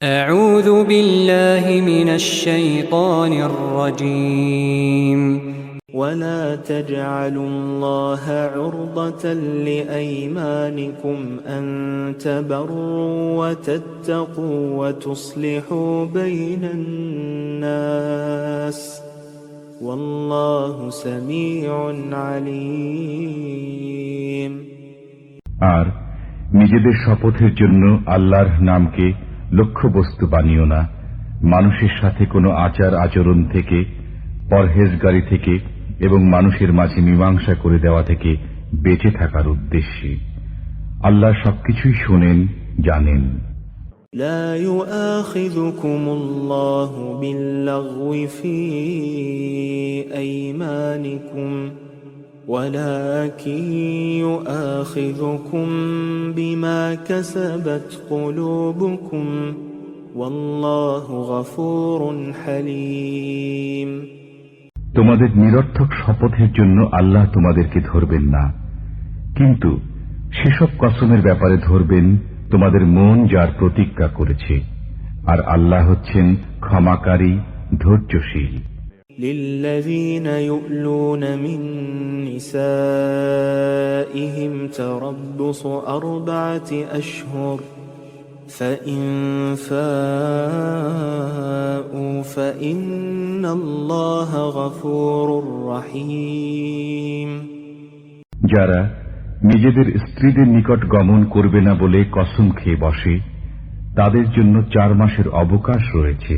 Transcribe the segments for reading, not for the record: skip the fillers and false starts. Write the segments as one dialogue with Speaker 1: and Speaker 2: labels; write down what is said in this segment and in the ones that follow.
Speaker 1: أعوذ بالله من الشيطان الرجيم
Speaker 2: ولا تجعلوا الله عرضة لأيمانكم أن تبروا وتتقوا وتصلحوا بين الناس والله سميع عليم।
Speaker 3: আর নিজেদের শপথের জন্য আল্লাহর নামকে লক্ষ্যবস্তু বানিও না, মানুষের সাথে কোনো আচার আচরণ থেকে, পরহেজগারি থেকে এবং মানুষের মাঝে মীমাংসা করে দেওয়া থেকে বেঁচে থাকার উদ্দেশ্যে। আল্লাহ সবকিছুই শোনেন, জানেন।
Speaker 2: لا يؤاخذكم الله باللغو في أيمانكم ولكن يؤاخذكم بما كسبت قلوبكم والله غفور حليم।
Speaker 3: তোমাদের নিরর্থক শপথের জন্য আল্লাহ তোমাদেরকে ধরবেন না, কিন্তু সেসব কসমের ব্যাপারে ধরবেন তোমাদের মন যার প্রতিজ্ঞা করেছে, আর আল্লাহ হচ্ছেন ক্ষমাকারী, ধৈর্যশীল।
Speaker 2: للذين يؤلون من نسائهم تربص 4 أشهر فإن فاءوا فإن الله غفور رحيم।
Speaker 3: যারা নিজেদের স্ত্রীদের নিকট গমন করবে না বলে কসম খেয়ে বসে, তাদের জন্য 4 মাসের অবকাশ রয়েছে।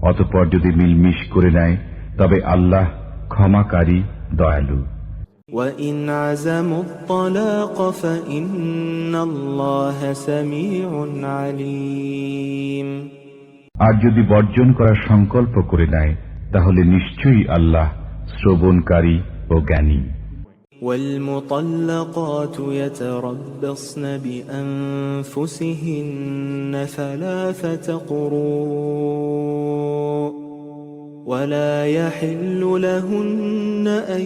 Speaker 3: অতঃপর যদি মিলমিশ করে নেয় তবে আল্লাহ ক্ষমাকারী, দয়ালু।
Speaker 2: وَإِنْ عَزَمُوا الطَّلَاقَ فَإِنَّ اللَّهَ سَمِيعٌ عَلِيمٌ।
Speaker 3: আর যদি বর্জন করার সংকল্প করে নেয় তাহলে নিশ্চয়ই আল্লাহ শ্রবণকারী ও জ্ঞানী।
Speaker 2: وَالْمُطَلَّقَاتُ يَتَرَبَّصْنَ بِأَنفُسِهِنَّ 3 قُرُوءٍ وَلَا يَحِلُّ لَهُنَّ أَن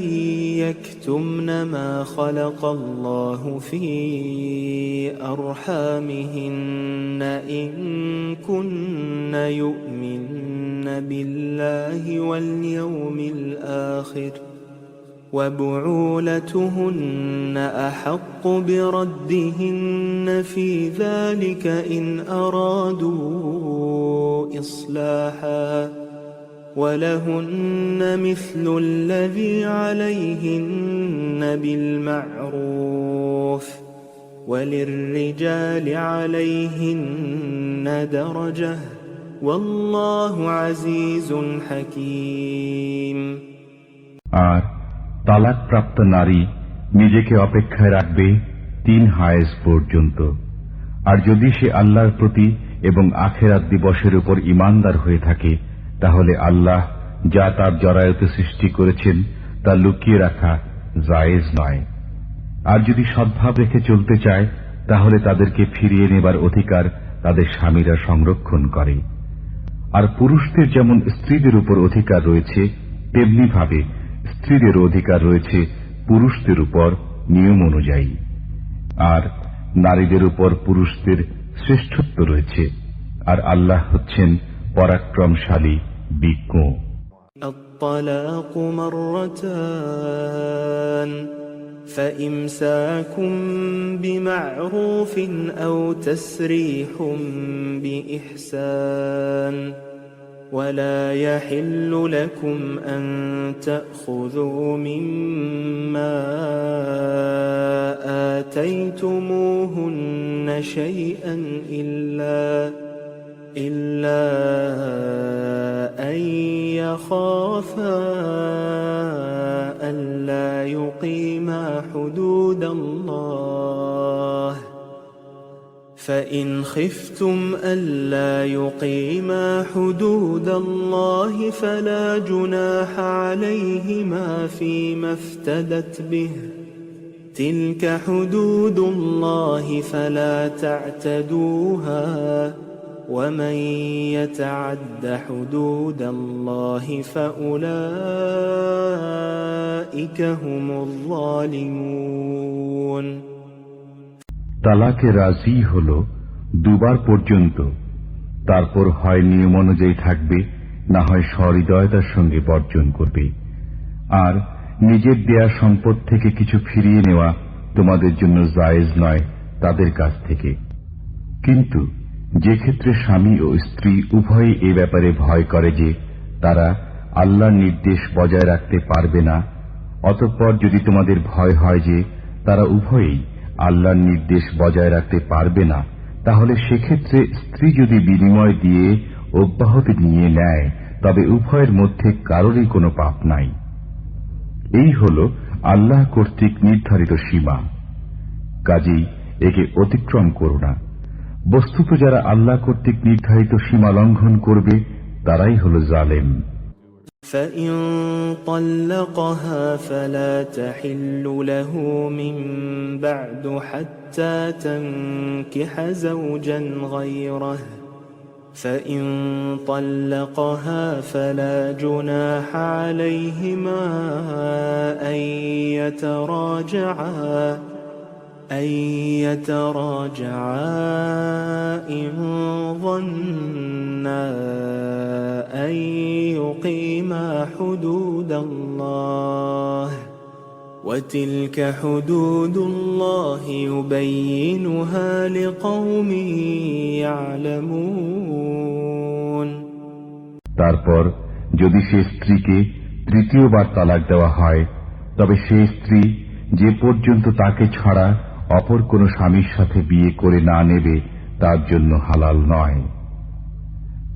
Speaker 2: يَكْتُمْنَ مَا خَلَقَ اللَّهُ فِي أَرْحَامِهِنَّ إِن كُنَّ يُؤْمِنَّ بِاللَّهِ وَالْيَوْمِ الْآخِرِ وَبُعُولَتُهُنَّ أَحَقُّ بِرَدِّهِنَّ فِي ذَلِكَ إِنْ أَرَادُوا إِصْلَاحًا وَلَهُنَّ مِثْلُ الَّذِي عَلَيْهِنَّ بِالْمَعْرُوفِ وَلِلرِّجَالِ عَلَيْهِنَّ دَرَجَةٌ وَاللَّهُ عَزِيزٌ حَكِيمٌ।
Speaker 3: আর তালাকপ্রাপ্ত নারী নিজেকে অপেক্ষায় রাখবে 3 হায়েজ পর্যন্ত। আর যদি সে আল্লাহর প্রতি এবং আখিরাত দিবসের উপর ঈমানদার হয়ে থাকে তাহলে আল্লাহ যা তার জরায়ুতে সৃষ্টি করেছেন তা লুকিয়ে রাখা জায়েজ নয়। আর যদি সদ্ভাব রেখে চলতে চায় তাহলে তাদেরকে ফিরিয়ে নেবার অধিকার তাদের স্বামীরা সংরক্ষণ করে। আর পুরুষদের যেমন স্ত্রীদের উপর অধিকার রয়েছে তেমনি ভাবে স্ত্রীদের অধিকার রয়েছে পুরুষদের উপর নিয়ম অনুযায়ী। আর নারীদের উপর পুরুষদের শ্রেষ্ঠত্ব রয়েছে, আর আল্লাহ হচ্ছেন পরাক্রমশালী, বিজ্ঞ।
Speaker 2: الطلاق مرتان فإمساكم بمعروف أو تسريح بإحسان ولا يحل لكم أن تأخذوا مما آتيتموهن شيئا إلا أن يخافا ألا يقيما حدود الله فإن خفتم ألا يقيما حدود الله فلا جناح عليهما فيما افتدت به تلك حدود الله فلا تعتدوها ومن يتعد حدود الله فأولئك هم الظالمون।
Speaker 3: তালাকে রাজি হল 2 বার পর্যন্ত, তারপর হয় নিয়ম অনুযায়ী থাকবে, না হয় সহৃদয়তার সঙ্গে বর্জন করবে। আর নিজের দেয়া সম্পদ থেকে কিছু ফিরিয়ে নেওয়া তোমাদের জন্য জায়েজ নয় তাদের কাছ থেকে। কিন্তু যে ক্ষেত্রে স্বামী ও স্ত্রী উভয়ই এ ব্যাপারে ভয় করে যে তারা আল্লাহর নির্দেশ বজায় রাখতে পারবে না, অতঃপর যদি তোমাদের ভয় হয় যে তারা উভয়েই আল্লাহর নির্দেশ বজায় রাখতে পারবে না, তাহলে সেক্ষেত্রে স্ত্রী যদি বিনিময় দিয়ে অব্যাহতি নিয়ে নেয়, তবে উভয়ের মধ্যে কারোরই কোনো পাপ নাই। এই হল আল্লাহ কর্তৃক নির্ধারিত সীমা, কাজেই একে অতিক্রম করো না। বস্তুত যারা আল্লাহ কর্তৃক নির্ধারিত সীমা লঙ্ঘন করবে তারাই হল জালেম।
Speaker 2: فإن طلقها فلا تحل له من بعد حتى تنكح زوجا غيره فإن طلقها فلا جناح عليهما أن يتراجعا إن ظنا أن يقيما حدود الله وتلك حدود الله يبينها لقوم يعلمون।
Speaker 3: তারপর যদি সে স্ত্রীকে তৃতীয়বার তালাক দেওয়া হয়, তবে সে স্ত্রী যে পর্যন্ত তাকে ছাড়া অপর কোন স্বামীর সাথে বিয়ে করে না নেবে তার জন্য হালাল নয়।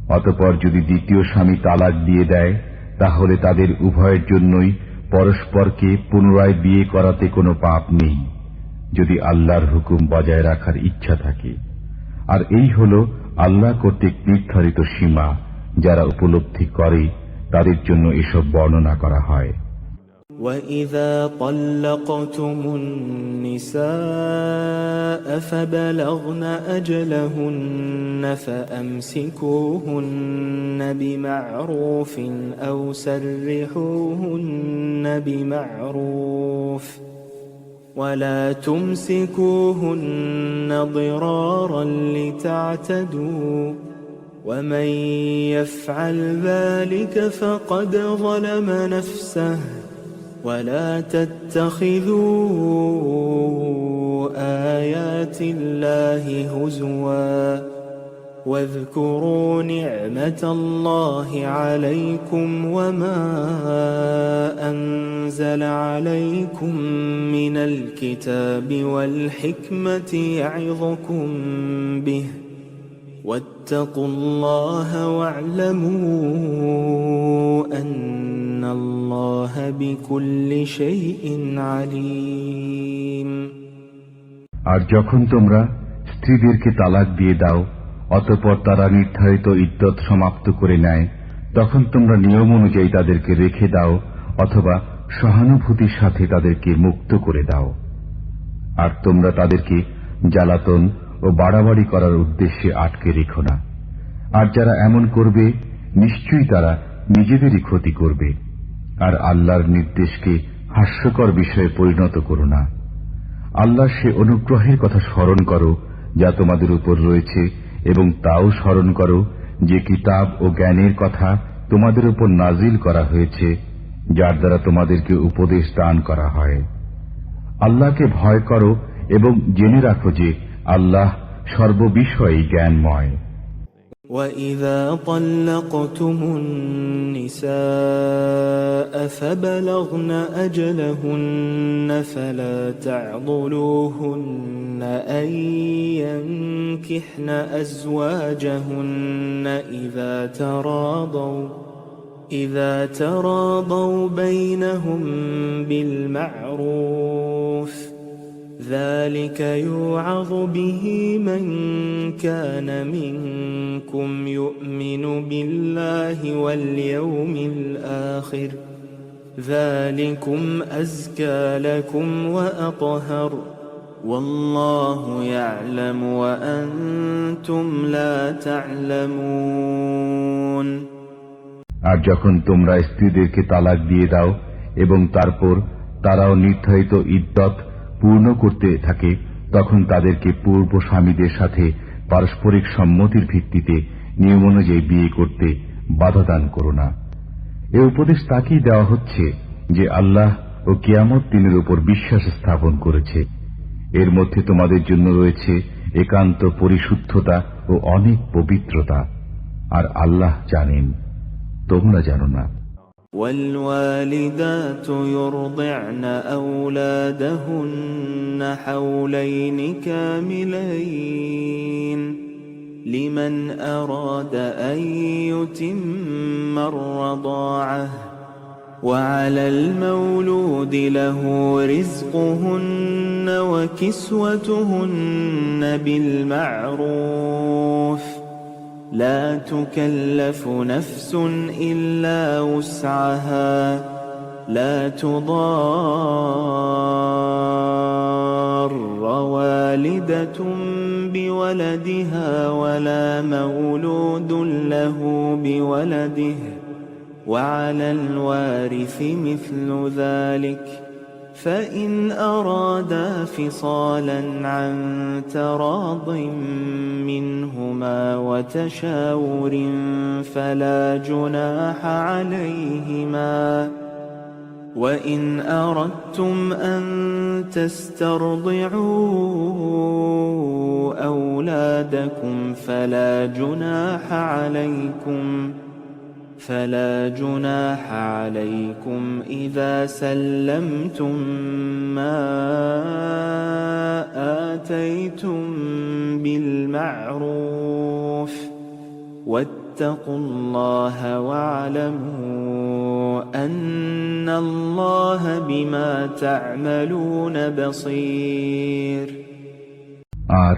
Speaker 3: অতঃপর যদি দ্বিতীয় স্বামী তালাক দিয়ে দেয়, তাহলে তাদের উভয়ের জন্যই পরস্পরকে পুনরায় বিয়ে করাতে কোনো পাপ নেই, যদি আল্লাহর হুকুম বজায় রাখার ইচ্ছা থাকে। আর এই হল আল্লাহ কর্তৃক নির্ধারিত সীমা, যারা উপলব্ধি করে তাদের জন্য এসব বর্ণনা করা হয়।
Speaker 2: وَإِذَا طَلَّقْتُمُ النِّسَاءَ فَبَلَغْنَ أَجَلَهُنَّ فَأَمْسِكُوهُنَّ بِمَعْرُوفٍ أَوْ سَرِّحُوهُنَّ بِمَعْرُوفٍ وَلَا تُمْسِكُوهُنَّ ضِرَارًا لِتَعْتَدُوا وَمَن يَفْعَلْ ذَلِكَ فَقَدْ ظَلَمَ نَفْسَهُ ولا تتخذوا آيات الله هزوا واذكروا نعمة الله عليكم وما أنزل عليكم من الكتاب والحكمة يعظكم به واتقوا الله واعلموا أن الله بكل شيء عليم।
Speaker 3: আর যখন তোমরা স্ত্রীদেরকে তালাক দিয়ে দাও, অতঃপর তারা নির্ধারিত ইদ্যত সমাপ্ত করে নেয়, তখন তোমরা নিয়ম অনুযায়ী তাদেরকে রেখে দাও অথবা সহানুভূতির সাথে তাদেরকে মুক্ত করে দাও। আর তোমরা তাদেরকে জ্বালাতন ও বাড়াবাড়ি করার উদ্দেশ্যে আটকে রেখো না। আর যারা এমন করবে নিশ্চয়ই তারা নিজেদেরই ক্ষতি করবে। আর আল্লাহর নির্দেশকে হাস্যকর বিষয়ে পরিণত করো না। আল্লাহর সে অনুগ্রহের কথা স্মরণ করো যা তোমাদের উপর রয়েছে, এবং তাও স্মরণ করো যে কিতাব ও জ্ঞানের কথা তোমাদের উপর নাজিল করা হয়েছে, যার দ্বারা তোমাদেরকে উপদেশ দান করা হয়। আল্লাহকে ভয় করো এবং জেনে রাখো যে আল্লাহ সর্ববিষয়ে জ্ঞানময়।
Speaker 2: وَإِذَا طَلَّقْتُمُ النِّسَاءَ فَبَلَغْنَ أَجَلَهُنَّ فَلَا تَعْضُلُوهُنَّ أَن يَنكِحْنَ أَزْوَاجَهُنَّ إِذَا تَرَاضَوْا بَيْنَهُم بِالْمَعْرُوفِ ذلك يوعظ به من كان منكم يؤمن بالله واليوم الآخر ذلكم أزكى لكم وأطهر والله يعلم وأنتم لا تعلمون।
Speaker 3: আর যখন তোমরা স্ত্রীদেরকে তালাক দিয়ে দাও এবং তারপর তারাও নির্ধারিত ইদ্যত পূর্ণ করতে থাকে, তখন তাদেরকে পূর্ব স্বামীদের সাথে পারস্পরিক সম্মতির ভিত্তিতে নিয়ম অনুযায়ী বিয়ে করতে বাধা দান করো না। এ উপদেশ তাকেই দেওয়া হচ্ছে যে আল্লাহ ও কিয়ামত দিনের উপর বিশ্বাস স্থাপন করেছে। এর মধ্যে তোমাদের জন্য রয়েছে একান্ত পরিশুদ্ধতা ও অনেক পবিত্রতা, আর আল্লাহ জানেন, তোমরা জানো না।
Speaker 2: والوالدات يرضعن أولادهن حولين كاملين لمن أراد أن يتم الرضاعة وعلى المولود له رزقهن وكسوتهن بالمعروف لا تكلف نفس إلا وسعها لا تضار والدة بولدها ولا مولود له بولده وعلى الوارث مثل ذلك فإن أرادا فصالا عن تراض منهما وتشاور فلا جناح عليهما وإن أردتم أن تسترضعوا أولادكم فلا جناح عليكم إذا سلمتم ما آتيتم بالمعروف واتقوا الله واعلموا أن الله بما تعملون بصير
Speaker 3: আর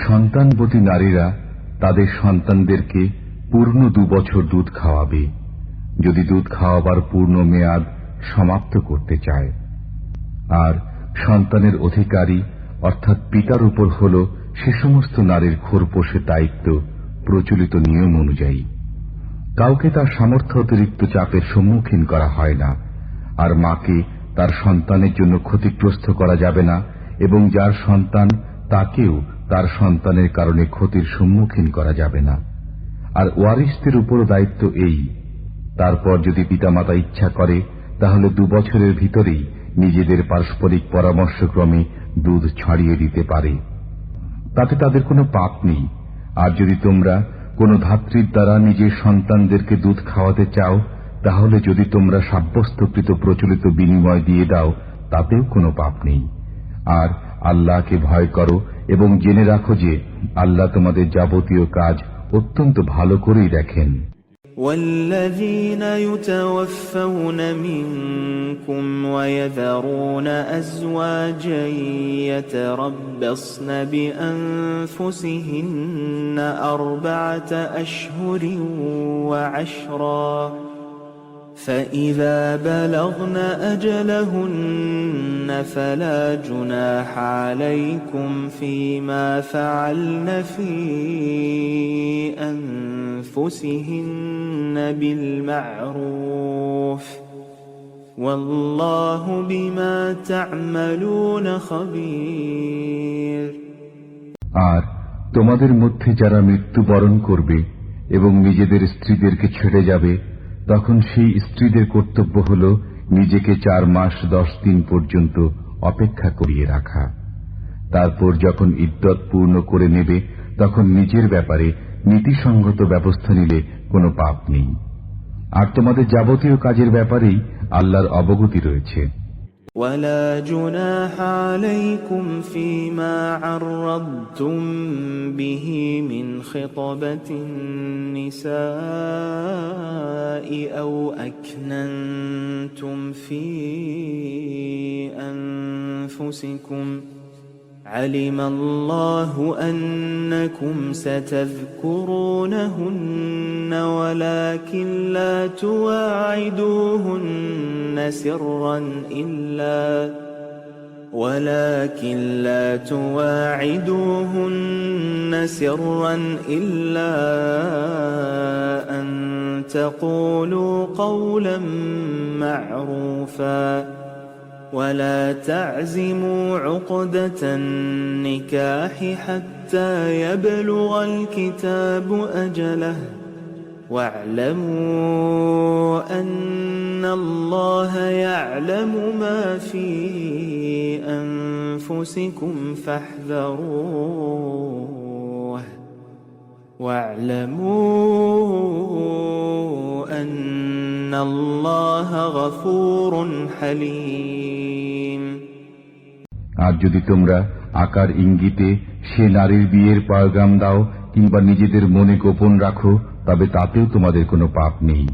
Speaker 3: সন্তানবতী নারীরা তাদের সন্তানদেরকে পূর্ণ 2 বছর দুধ খাওয়াবে, যদি দুধ খাওয়াবার পূর্ণ মেয়াদ সমাপ্ত করতে চায়। আর সন্তানের অধিকারী অর্থাৎ পিতার উপর হল সে সমস্ত নারীর খোরপোষে দায়িত্ব প্রচলিত নিয়ম অনুযায়ী। কাউকে তার সামর্থ্য অতিরিক্ত চাপের সম্মুখীন করা হয় না, আর মাকে তার সন্তানের জন্য ক্ষতিগ্রস্ত করা যাবে না, এবং যার সন্তান তাকেও তার সন্তানের কারণে ক্ষতির সম্মুখীন করা যাবে না। আর ওয়ারিসদের উপর দায়িত্ব এই, তারপর যদি পিতামাতা ইচ্ছা করে তাহলে 2 বছরের ভিতরেই নিজেদের পারস্পরিক পরামর্শক্রমে দুধ ছাড়িয়ে দিতে পারে, তাতে তাদের কোনো পাপ নেই। আর যদি তোমরা কোনো ধাত্রীর দ্বারা নিজের সন্তানদেরকে দুধ খাওয়াতে চাও, তাহলে যদি তোমরা সাব্যস্তকৃত প্রচলিত বিনিময় দিয়ে দাও, তাতেও কোনো পাপ নেই। আর আল্লাহকে ভয় করো এবং জেনে রাখো যে আল্লাহ তোমাদের যাবতীয় কাজ অত্যন্ত ভালো করেই দেখেন।
Speaker 2: والذين يتوفون منكم ويذرون أزواجا يتربصن بأنفسهن 4 أشهر وعشرا فإذا بلغن أجلهن فلا جناح عليكم فيما فعلن في أنفسهن بالمعروف والله بما تعملون خبير
Speaker 3: আর তোমাদের মধ্যে যারা মৃত্যুবরণ করবে এবং নিজেদের স্ত্রীদেরকে ছেড়ে যাবে, তখন সেই স্ত্রীদের কর্তব্য হল নিজেকে 4 মাস 10 দিন পর্যন্ত অপেক্ষা করিয়ে রাখা। তারপর যখন ইদ্যত পূর্ণ করে নেবে, তখন নিজের ব্যাপারে নীতিসঙ্গত ব্যবস্থা নিলে কোনো পাপ নেই। আর তোমাদের যাবতীয় কাজের ব্যাপারেই আল্লাহর অবগতি রয়েছে।
Speaker 2: ولا جناح عليكم فيما عرضتم به من خطبة النساء أو أكننتم في أنفسكم علم الله أنكم ستذكرونهن ولكن لا تواعدوهن سرا إلا أن تقولوا قولا معروفا ولا تعزموا عقدة النكاح حتى حتى يبلغ الكتاب أجله واعلموا أن الله يعلم ما في أنفسكم فاحذروه واعلموا أن الله غفور حليم
Speaker 3: আর যদি তোমরা আকার ইঙ্গিতে সে নারীর বিয়ের পয়গাম দাও কিংবা নিজেদের মনে গোপন রাখো তবে তাতেও তোমাদের কোনো পাপ নেই।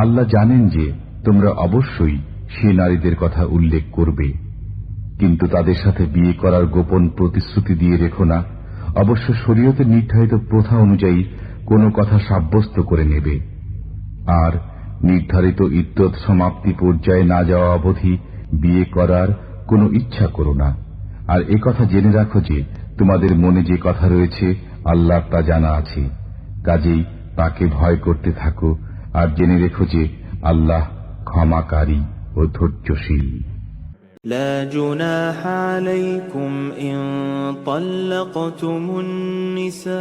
Speaker 3: আল্লাহ জানেন যে তোমরা অবশ্যই সে নারীদের কথা উল্লেখ করবে, কিন্তু তাদের সাথে বিয়ে করার গোপন প্রতিশ্রুতি দিয়ে রেখো না। অবশ্য শরীয়তের নির্ধারিত প্রথা অনুযায়ী কোনো কথা সাব্যস্ত করে নেবে। আর নির্ধারিত ইদ্যত সমাপ্তি পর্যায়ে না যাওয়া অবধি বিয়ে করার কোনো ইচ্ছা করো না। আর একথা জেনে রাখো যে তোমাদের মনে যে কথা রয়েছে আল্লাহর তা জানা আছে, কাজেই তাকে ভয় করতে থাকো। আর জেনে রেখো যে আল্লাহ ক্ষমাকারী ও ধৈর্যশীল।
Speaker 2: لا جناح عليكم إن طلقتم النساء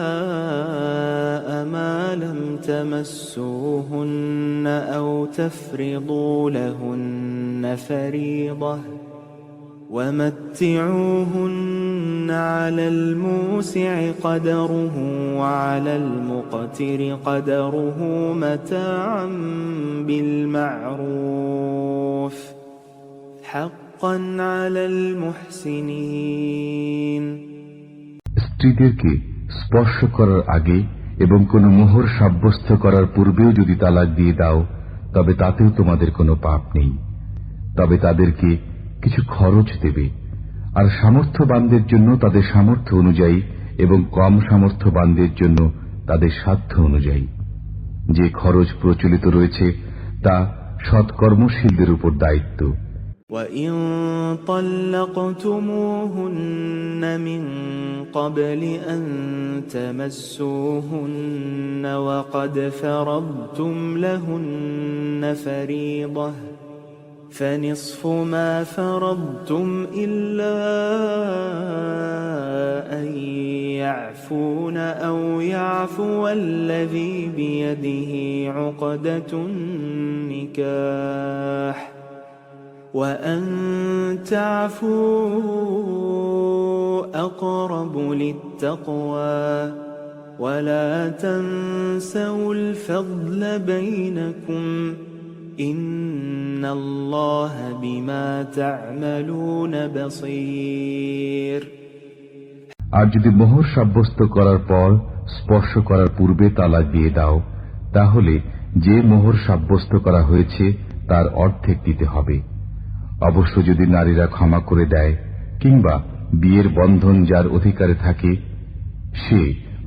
Speaker 2: ما لم تمسوهن أو تفرضوا لهن فريضة ومتعوهن على الموسع قدره وعلى المقتر قدره متاعا بالمعروف حقا على المحسنين
Speaker 3: স্ত্রীদেরকে স্পর্শ করার আগে এবং কোনো মোহর সাব্যস্ত করার পূর্বেও যদি তালাক দিয়ে দাও তবে তাতেও তোমাদের কোনো পাপ নেই। তবে তাদেরকে কিছু খরচ দেবে, আর সামর্থ্যবানদের জন্য তাদের সামর্থ্য অনুযায়ী এবং কম সামর্থ্যবানদের জন্য তাদের সাধ্য অনুযায়ী। যে খরচ প্রচলিত রয়েছে তা সৎকর্মশীলদের উপর দায়িত্ব।
Speaker 2: وَإِن طَلَّقْتُمُوهُنَّ مِن قَبْلِ أَن تَمَسُّوهُنَّ وَقَدْ فَرَضْتُمْ لَهُنَّ فَرِيضَةً فَنِصْفُ مَا فَرَضْتُمْ إِلَّا أَن يَعْفُونَ أَوْ يَعْفُوَ الَّذِي بِيَدِهِ عُقْدَةُ النِّكَاحِ وَأَن تَعْفُوا أَقْرَبُ لِلتَّقْوَى وَلَا تَنسَوْا الْفَضْلَ بَيْنَكُمْ إِنَّ اللَّهَ بِمَا تَعْمَلُونَ بَصِيرٌ
Speaker 3: আর যদি মোহর সাব্যস্ত করার পর স্পর্শ করার পূর্বে তালাক দিয়ে দাও তাহলে যে মোহর সাব্যস্ত করা হয়েছে তার অর্ধেক দিতে হবে। অবশ্য যদি নারীরা ক্ষমা করে দেয় কিংবা বিয়ের বন্ধন যার অধিকারে থাকে সে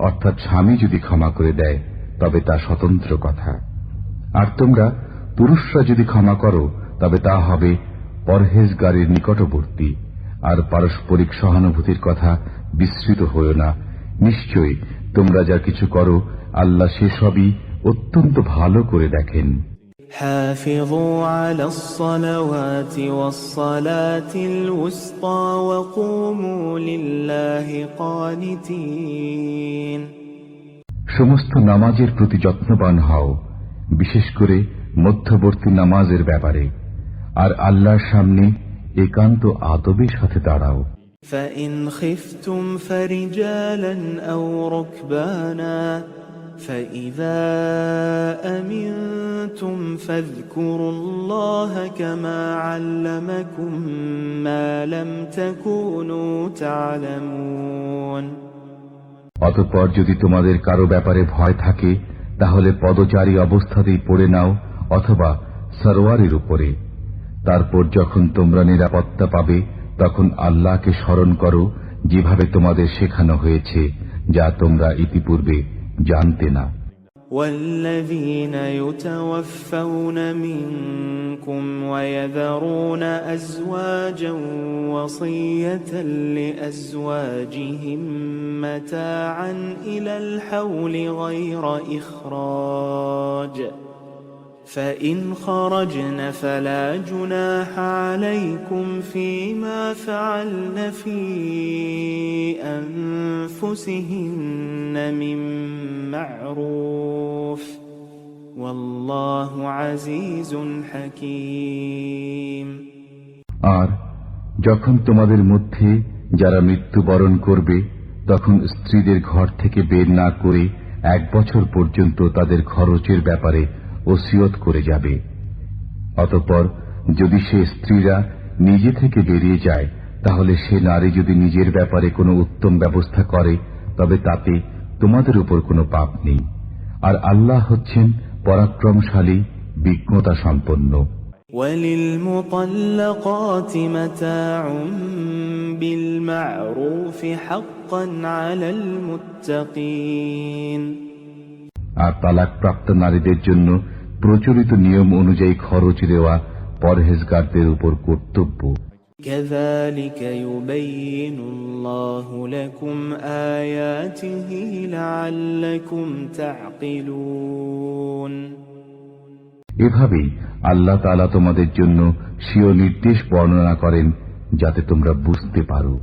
Speaker 3: অর্থাৎ স্বামী যদি ক্ষমা করে দেয় তবে তা স্বতন্ত্র কথা। আর তোমরা পুরুষরা যদি ক্ষমা করো তবে তা হবে পরহেজগারীর নিকটবর্তী। আর পারস্পরিক সহানুভূতির কথা বিস্মৃত হয়ো না। নিশ্চয়ই তোমরা যা কিছু করো আল্লাহ সেসবই অত্যন্ত ভালো করে দেখেন।
Speaker 2: حافظوا على الصلوات والصلاة الوسطى وقوموا لله قانتين
Speaker 3: সমস্ত নামাজের প্রতি যত্নবান হও, বিশেষ করে মধ্যবর্তী নামাজের ব্যাপারে, আর আল্লাহর সামনে একান্ত আদবের সাথে দাঁড়াও।
Speaker 2: فإن خفتم فرجالا أو ركبانا فإذا أمنتم فاذكروا الله كما علمكم ما لم تكونوا تعلمون
Speaker 3: অতঃপর যদি তোমাদের কারো ব্যাপারে ভয় থাকে তাহলে পদচারী অবস্থাতেই পড়ে নাও অথবা সরওয়ারের উপরে। তারপর যখন তোমরা নিরাপত্তা পাবে তখন আল্লাহকে স্মরণ করো যেভাবে তোমাদের শেখানো হয়েছে যা তোমরা ইতিপূর্বে জানতে না।
Speaker 2: والذين يتوفون منكم ويذرون أزواجا وصية لأزواجهم متاعا إلى الحول غير إخراج فإن خرجن فلا جناح عليكم فيما فعلن في أنفسهن من معروف والله عزيز حكيم
Speaker 3: আর যখন তোমাদের মধ্যে যারা মৃত্যুবরণ করবে তখন স্ত্রীদের ঘর থেকে বের না করে 1 বছর পর্যন্ত তাদের খরচের ব্যাপারে ওসিয়ত করে যাবে। অতঃপর যদি সে স্ত্রীরা নিজে থেকে বেরিয়ে যায় তাহলে সে নারী যদি নিজের ব্যাপারে কোনো উত্তম ব্যবস্থা করে তবে তাতে তোমাদের উপর কোনো পাপ নেই। আর আল্লাহ হচ্ছেন পরাক্রমশালী, বিজ্ঞতা সম্পন্ন।
Speaker 2: وللمطلقات متاع بالمعروف حقا على المتقين
Speaker 3: আর তালাকপ্রাপ্ত নারীদের জন্য প্রচলিত নিয়ম অনুযায়ী খরচ দেওয়া পরহেজগারদের উপর কর্তব্য।
Speaker 2: كذلك يبين الله لكم آياته لعلكم تعقلون
Speaker 3: এভাবেই আল্লাহ তাআলা তোমাদের জন্য স্বীয় নির্দেশ বর্ণনা করেন যাতে তোমরা বুঝতে পারো।